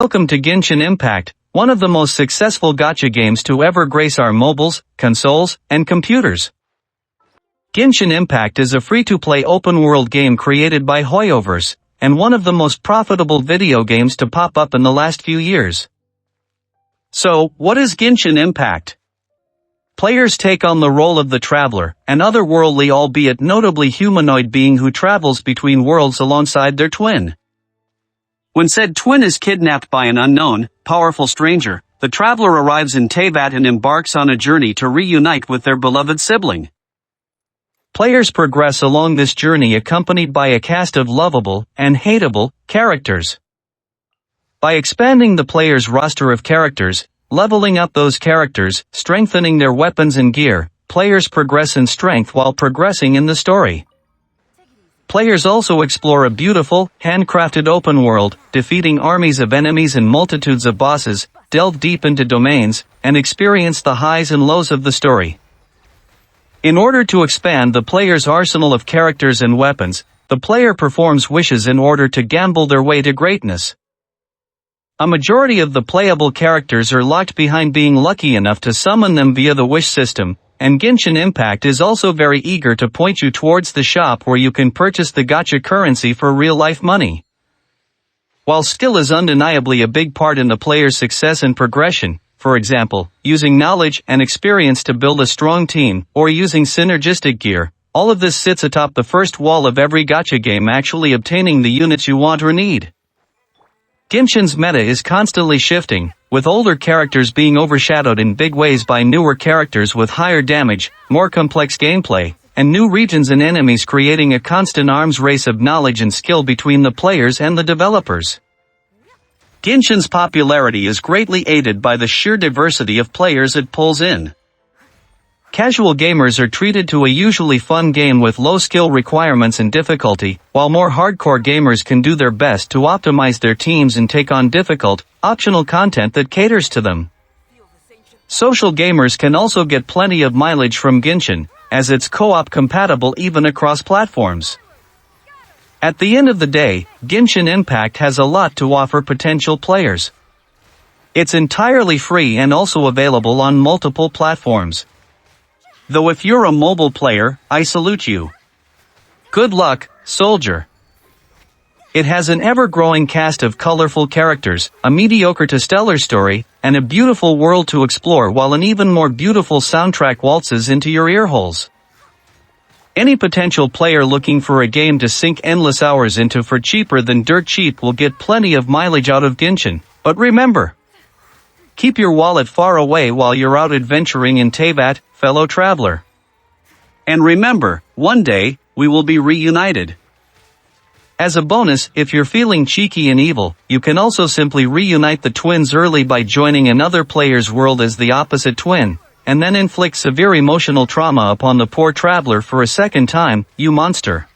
Welcome to Genshin Impact, one of the most successful gacha games to ever grace our mobiles, consoles, and computers. Genshin Impact is a free-to-play open-world game created by Hoyoverse, and one of the most profitable video games to pop up in the last few years. So, what is Genshin Impact? Players take on the role of the Traveler, an otherworldly albeit notably humanoid being who travels between worlds alongside their twin. When said twin is kidnapped by an unknown, powerful stranger, the Traveler arrives in Teyvat and embarks on a journey to reunite with their beloved sibling. Players progress along this journey accompanied by a cast of lovable and hateable characters. By expanding the player's roster of characters, leveling up those characters, strengthening their weapons and gear, players progress in strength while progressing in the story. Players also explore a beautiful, handcrafted open world, defeating armies of enemies and multitudes of bosses, delve deep into domains, and experience the highs and lows of the story. In order to expand the player's arsenal of characters and weapons, the player performs wishes in order to gamble their way to greatness. A majority of the playable characters are locked behind being lucky enough to summon them via the wish system, and Genshin Impact is also very eager to point you towards the shop where you can purchase the gacha currency for real-life money. While skill is undeniably a big part in the player's success and progression, for example, using knowledge and experience to build a strong team, or using synergistic gear, all of this sits atop the first wall of every gacha game, actually obtaining the units you want or need. Genshin's meta is constantly shifting, with older characters being overshadowed in big ways by newer characters with higher damage, more complex gameplay, and new regions and enemies, creating a constant arms race of knowledge and skill between the players and the developers. Genshin's popularity is greatly aided by the sheer diversity of players it pulls in. Casual gamers are treated to a usually fun game with low skill requirements and difficulty, while more hardcore gamers can do their best to optimize their teams and take on difficult, optional content that caters to them. Social gamers can also get plenty of mileage from Genshin, as it's co-op compatible even across platforms. At the end of the day, Genshin Impact has a lot to offer potential players. It's entirely free and also available on multiple platforms. Though if you're a mobile player, I salute you. Good luck, soldier. It has an ever-growing cast of colorful characters, a mediocre to stellar story, and a beautiful world to explore, while an even more beautiful soundtrack waltzes into your earholes. Any potential player looking for a game to sink endless hours into for cheaper than dirt cheap will get plenty of mileage out of Genshin, but remember, keep your wallet far away while you're out adventuring in Teyvat, fellow traveler. And remember, one day, we will be reunited. As a bonus, if you're feeling cheeky and evil, you can also simply reunite the twins early by joining another player's world as the opposite twin, and then inflict severe emotional trauma upon the poor traveler for a second time, you monster.